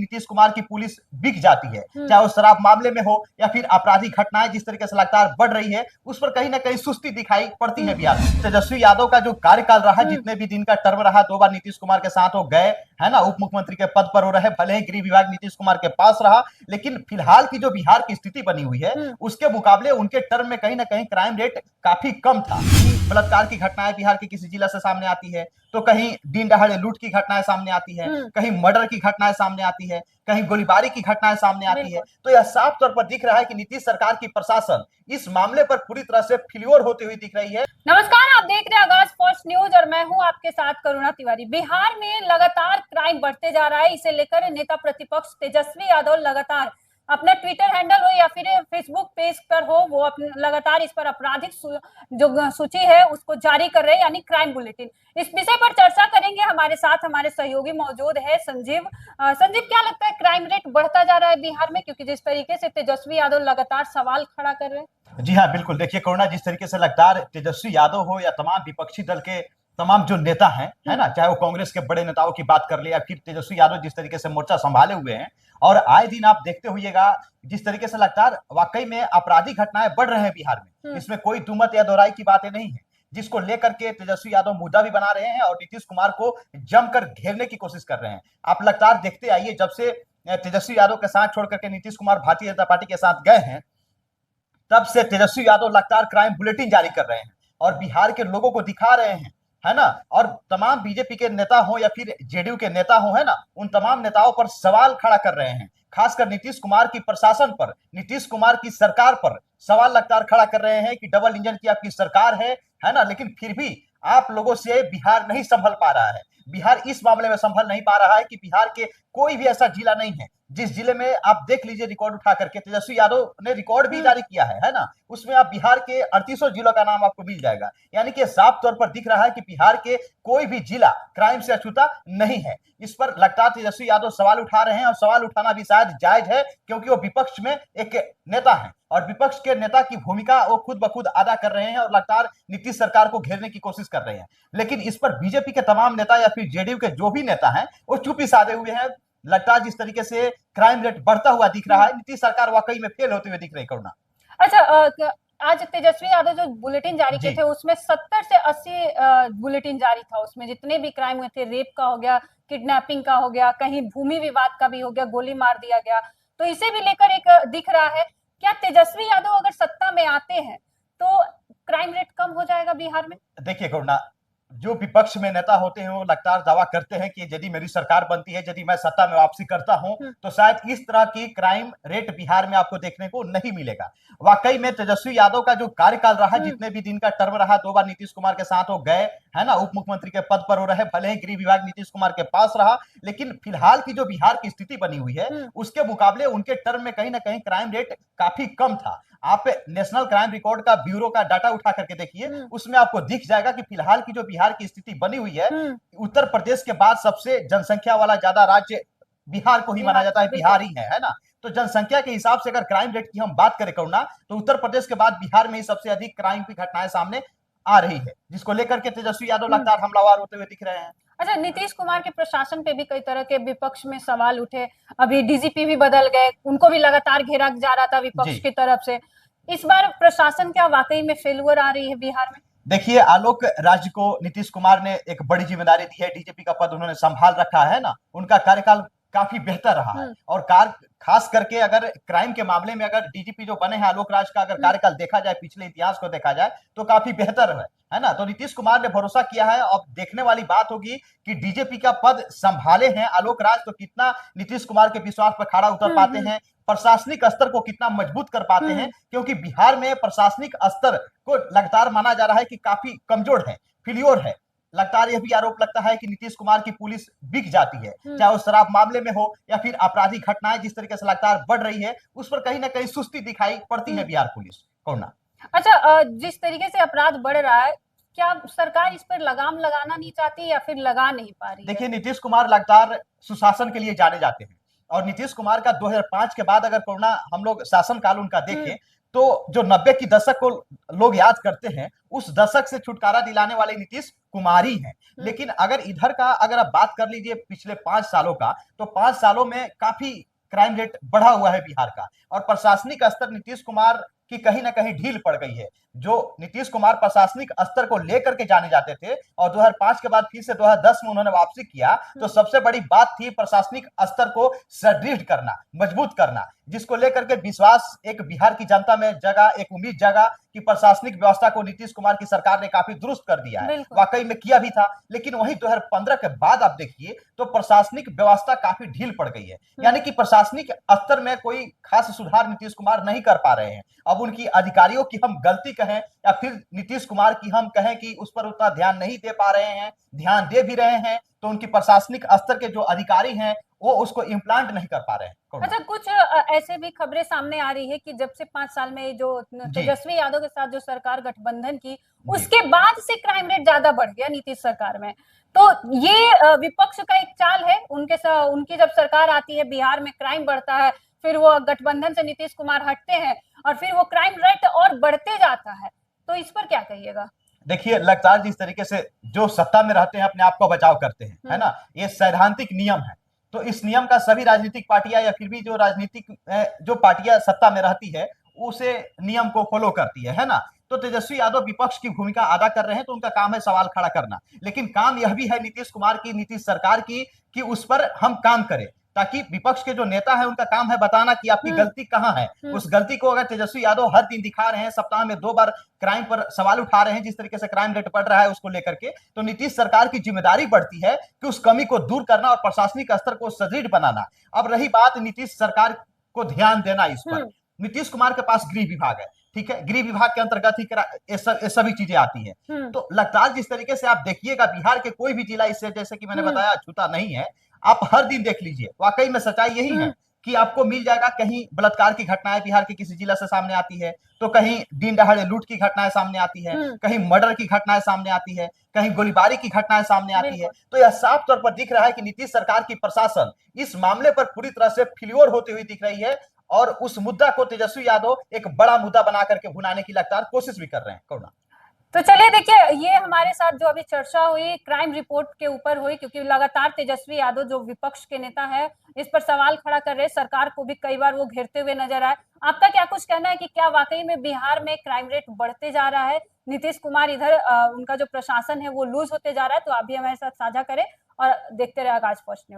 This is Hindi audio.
नीतीश कुमार की पुलिस बिक जाती है, चाहे वो शराब मामले में हो या फिर आपराधिक घटनाएं जिस तरीके से लगातार बढ़ रही है, उस पर कहीं ना कहीं सुस्ती दिखाई पड़ती है बिहार में। तेजस्वी यादव का जो कार्यकाल रहा, जितने भी दिन का टर्म रहा, 2 बार नीतीश कुमार के साथ वो गए, है ना, उप मुख्यमंत्री के पद पर हो रहे, भले ही गृह विभाग नीतीश कुमार के पास रहा, लेकिन फिलहाल की जो बिहार की स्थिति बनी हुई है उसके मुकाबले उनके टर्म में कहीं ना कहीं क्राइम रेट काफी कम था। बलात्कार की घटनाएं बिहार के किसी जिला से सामने आती है, तो कहीं दिन दहाड़े लूट की घटनाएं सामने आती है, कहीं मर्डर की घटनाएं सामने आती है, कहीं गोलीबारी की घटनाएं सामने आती है। तो यह साफ तौर पर दिख रहा है कि नीतीश सरकार की प्रशासन इस मामले पर पूरी तरह से फेल्योर होती हुई दिख रही है। नमस्कार, आप देख रहे हैं आगाज फर्स्ट न्यूज और मैं हूं आपके साथ करुणा तिवारी। बिहार में लगातार क्राइम बढ़ते जा रहा है, इसे लेकर नेता प्रतिपक्ष तेजस्वी यादव लगातार अपना ट्विटर हैंडल हो या फिर फेसबुक पेज पर हो, वो अपने लगातार इस पर आपराधिक जो सूची है उसको जारी कर रहे हैं, यानी क्राइम बुलेटिन। इस विषय पर चर्चा करेंगे, हमारे साथ हमारे सहयोगी मौजूद है संजीव। संजीव, क्या लगता है क्राइम रेट बढ़ता जा रहा है बिहार में, क्योंकि जिस तरीके से तेजस्वी यादव लगातार सवाल खड़ा कर रहे हैं? जी हाँ, बिल्कुल। देखिए कोरोना, जिस तरीके से लगातार तेजस्वी यादव हो या तमाम विपक्षी दल के तमाम जो नेता हैं, है ना, चाहे वो कांग्रेस के बड़े नेताओं की बात कर ले या फिर तेजस्वी यादव जिस तरीके से मोर्चा संभाले हुए हैं, और आए दिन आप देखते होइएगा जिस तरीके से लगातार वाकई में आपराधिक घटनाएं बढ़ रहे हैं बिहार में, इसमें कोई दुमत या दोहराई की बातें नहीं है, जिसको लेकर के तेजस्वी यादव मुद्दा भी बना रहे हैं और नीतीश कुमार को जमकर घेरने की कोशिश कर रहे हैं। आप लगातार देखते आइए, जब से तेजस्वी यादव के साथ छोड़ करके नीतीश कुमार भारतीय जनता पार्टी के साथ गए हैं, तब से तेजस्वी यादव लगातार क्राइम बुलेटिन जारी कर रहे हैं और बिहार के लोगों को दिखा रहे हैं, है ना, और तमाम बीजेपी के नेता हो या फिर जेडीयू के नेता हो, है ना, उन तमाम नेताओं पर सवाल खड़ा कर रहे हैं, खासकर नीतीश कुमार की प्रशासन पर, नीतीश कुमार की सरकार पर सवाल लगातार खड़ा कर रहे हैं कि डबल इंजन की आपकी सरकार है ना, लेकिन फिर भी आप लोगों से बिहार नहीं संभल पा रहा है। बिहार इस मामले में संभल नहीं पा रहा है कि बिहार के कोई भी ऐसा जिला नहीं है जिस जिले में आप देख लीजिए, रिकॉर्ड उठा करके तेजस्वी यादव ने रिकॉर्ड भी जारी किया है ना, उसमें आप बिहार के 38 जिलों का नाम आपको मिल जाएगा। यानी कि साफ तौर पर दिख रहा है कि बिहार के कोई भी जिला क्राइम से अछूता नहीं है। इस पर लगातार तेजस्वी यादव सवाल उठा रहे हैं और सवाल उठाना भी शायद जायज है, क्योंकि वो विपक्ष में एक नेता है और विपक्ष के नेता की भूमिका वो खुद ब खुद अदा कर रहे हैं और लगातार नीतीश सरकार को घेरने की कोशिश कर रहे हैं। लेकिन इस पर बीजेपी के तमाम नेता या फिर जेडीयू के जो भी नेता हैं वो चुप ही साधे हुए हैं। लगातार जिस तरीके से क्राइम रेट बढ़ता हुआ दिख रहा है, नीतीश सरकार वाकई में फेल होते हुए दिख रही है। करुणा, अच्छा, आज तेजस्वी यादव जो बुलेटिन जारी किए थे उसमें 70 से 80 बुलेटिन जारी था। उसमें जितने भी क्राइम हुए थे, रेप का हो गया, किडनैपिंग का हो गया, कहीं भूमि विवाद का भी हो गया, गोली मार दिया गया, तो इसे भी लेकर एक दिख रहा है। क्या तेजस्वी यादव अगर सत्ता में आते हैं तो क्राइम रेट कम हो जाएगा बिहार में? देखिए करुणा, जो विपक्ष में नेता होते हैं वो लगातार दावा करते हैं कि यदि मेरी सरकार बनती है, यदि मैं सत्ता में वापसी करता हूं, तो शायद इस तरह की क्राइम रेट बिहार में आपको देखने को नहीं मिलेगा। वाकई में तेजस्वी यादव का जो कार्यकाल रहा, जितने भी दिन का टर्म रहा, 2 बार नीतीश कुमार के साथ वो गए, है ना, उप मुख्यमंत्री के पद पर हो रहे, भले ही गृह विभाग नीतीश कुमार के पास रहा, लेकिन फिलहाल की जो बिहार की स्थिति बनी हुई है उसके मुकाबले उनके टर्म में कहीं ना कहीं क्राइम रेट काफी कम था। आप नेशनल क्राइम रिकॉर्ड का ब्यूरो का डाटा उठा करके देखिए, उसमें आपको दिख जाएगा कि फिलहाल की जो बिहार की स्थिति बनी हुई है, उत्तर प्रदेश के बाद सबसे जनसंख्या वाला ज्यादा राज्य बिहार को ही माना जाता है, बिहार ही है ना। तो जनसंख्या के हिसाब से अगर क्राइम रेट की हम बात करें करुणा, तो उत्तर प्रदेश के बाद बिहार में ही सबसे अधिक क्राइम की घटनाएं सामने आ रही है, जिसको लेकर के तेजस्वी यादव लगातार हमलावर होते हुए दिख रहे हैं। अच्छा, नीतीश कुमार के प्रशासन पे भी कई तरह के विपक्ष में सवाल उठे, अभी डीजीपी भी बदल गए, उनको भी लगातार घेरा जा रहा था विपक्ष की तरफ से। इस बार प्रशासन क्या वाकई में फेल्यूर आ रही है बिहार में? देखिए, आलोक राज्य को नीतीश कुमार ने एक बड़ी जिम्मेदारी दी है, डीजीपी का पद उन्होंने संभाल रखा है ना, उनका कार्यकाल काफी बेहतर रहा है और खास करके अगर क्राइम के मामले में अगर डीजीपी जो बने हैं आलोक राज का अगर कार्यकाल देखा जाए, पिछले इतिहास को देखा जाए, तो काफी बेहतर है ना। तो नीतीश कुमार ने भरोसा किया है। अब देखने वाली बात होगी कि डीजीपी का पद संभाले हैं आलोक राज, तो कितना नीतीश कुमार के विश्वास पर खड़ा उतर पाते हैं, प्रशासनिक स्तर को कितना मजबूत कर पाते हैं, क्योंकि बिहार में प्रशासनिक स्तर को लगातार माना जा रहा है कि काफी कमजोर है, फेल्योर है। लगातार यह भी आरोप लगता है कि नीतीश कुमार की पुलिस बिक जाती है, चाहे वो शराब मामले में हो या फिर आपराधिक घटनाएं जिस तरीके से लगातार बढ़ रही है, उस पर कहीं ना कहीं सुस्ती दिखाई पड़ती है बिहार पुलिस को ना। अच्छा, जिस तरीके से अपराध बढ़ रहा है, क्या सरकार इस पर लगाम लगाना नहीं चाहती या फिर लगा नहीं पा रही? देखिए, नीतीश कुमार लगातार सुशासन के लिए जाने जाते हैं और नीतीश कुमार का 2005 के बाद अगर कोरोना हम लोग शासन काल उनका देखें, तो जो 90 की दशक को लोग याद करते हैं, उस दशक से छुटकारा दिलाने वाले नीतीश कुमार ही हैं। लेकिन अगर इधर का अगर आप बात कर लीजिए पिछले 5 सालों का, तो 5 सालों में काफी क्राइम रेट बढ़ा हुआ है बिहार का, और प्रशासनिक स्तर नीतीश कुमार की कहीं ना कहीं ढील पड़ गई है। जो नीतीश कुमार प्रशासनिक स्तर को लेकर के जाने जाते थे, और 2005 के बाद फिर से 2010 में उन्होंने वापसी किया, तो सबसे बड़ी बात थी प्रशासनिक स्तर को सुदृढ़ करना, मजबूत करना, जिसको लेकर के विश्वास एक बिहार की जनता में जगा, एक उम्मीद जगा कि प्रशासनिक व्यवस्था को नीतीश कुमार की सरकार ने काफी दुरुस्त कर दिया है। वाकई में किया भी था, लेकिन वहीं 2015 के बाद आप देखिए तो प्रशासनिक व्यवस्था काफी ढील पड़ गई है। यानी कि प्रशासनिक स्तर में कोई खास सुधार नीतीश कुमार नहीं कर पा रहे हैं। अब उनकी अधिकारियों की हम गलती कहें या फिर नीतीश कुमार की हम कहें कि उस पर उतना ध्यान नहीं दे पा रहे हैं, ध्यान दे भी रहे हैं तो उनकी प्रशासनिक स्तर के जो अधिकारी हैं वो उसको इम्प्लांट नहीं कर पा रहे हैं। अच्छा, कुछ ऐसे भी खबरें सामने आ रही है कि जब से 5 साल में जो तेजस्वी यादव के साथ जो सरकार गठबंधन की, उसके बाद से क्राइम रेट ज्यादा बढ़ गया नीतीश सरकार में। तो ये विपक्ष का एक चाल है, उनकी जब सरकार आती है बिहार में क्राइम बढ़ता है, फिर वो गठबंधन से नीतीश कुमार हटते हैं और फिर वो क्राइम रेट और बढ़ते जाता है। तो इस पर क्या कहिएगा? देखिए, लगातार जिस तरीके से जो सत्ता में रहते हैं अपने आप को बचाव करते हैं, है ना, ये सैद्धांतिक नियम है। तो इस नियम का सभी राजनीतिक पार्टियां या फिर भी जो राजनीतिक जो पार्टियां सत्ता में रहती है उसे नियम को फॉलो करती है ना। तो तेजस्वी यादव विपक्ष की भूमिका अदा कर रहे हैं, तो उनका काम है सवाल खड़ा करना, लेकिन काम यह भी है नीतीश कुमार की, नीतीश सरकार की, कि उस पर हम काम करें, ताकि विपक्ष के जो नेता है उनका काम है बताना कि आपकी गलती कहां है। उस गलती को अगर तेजस्वी यादव हर दिन दिखा रहे हैं, सप्ताह में 2 बार क्राइम पर सवाल उठा रहे हैं, जिस तरीके से क्राइम रेट बढ़ रहा है उसको लेकर के, तो नीतीश सरकार की जिम्मेदारी बढ़ती है कि उस कमी को दूर करना और प्रशासनिक स्तर को सुदृढ़ बनाना। अब रही बात नीतीश सरकार को ध्यान देना इस पर, नीतीश कुमार के पास गृह विभाग है, ठीक है, गृह विभाग के अंतर्गत ही ये सभी चीजें आती हैं। तो लगातार जिस तरीके से आप देखिएगा बिहार के कोई भी जिला इससे, जैसे कि मैंने बताया, छूता नहीं है। आप हर दिन देख लीजिए, वाकई में सच्चाई यही है कि आपको मिल जाएगा, कहीं बलात्कार की घटनाएं बिहार के किसी जिला से सामने आती है, तो कहीं दिन दहाड़े लूट की घटनाएं सामने आती है, कहीं मर्डर की घटनाएं सामने आती है, कहीं गोलीबारी की घटनाएं सामने आती है। तो यह साफ तौर पर दिख रहा है कि नीतीश सरकार की प्रशासन इस मामले पर पूरी तरह से फेल्योर होती हुई दिख रही है, और उस मुद्दा को तेजस्वी यादव एक बड़ा मुद्दा बना करके भुनाने की लगातार कोशिश भी कर रहे हैं। करुणा, तो चलिए देखिए, ये हमारे साथ जो अभी चर्चा हुई क्राइम रिपोर्ट के ऊपर हुई, क्योंकि लगातार तेजस्वी यादव जो विपक्ष के नेता है इस पर सवाल खड़ा कर रहे, सरकार को भी कई बार वो घेरते हुए नजर आए। आपका क्या कुछ कहना है कि क्या वाकई में बिहार में क्राइम रेट बढ़ते जा रहा है, नीतीश कुमार इधर उनका जो प्रशासन है वो लूज होते जा रहा है? तो आप भी हमारे साथ साझा करें और देखते रहे आगाज पोस्ट न्यूज।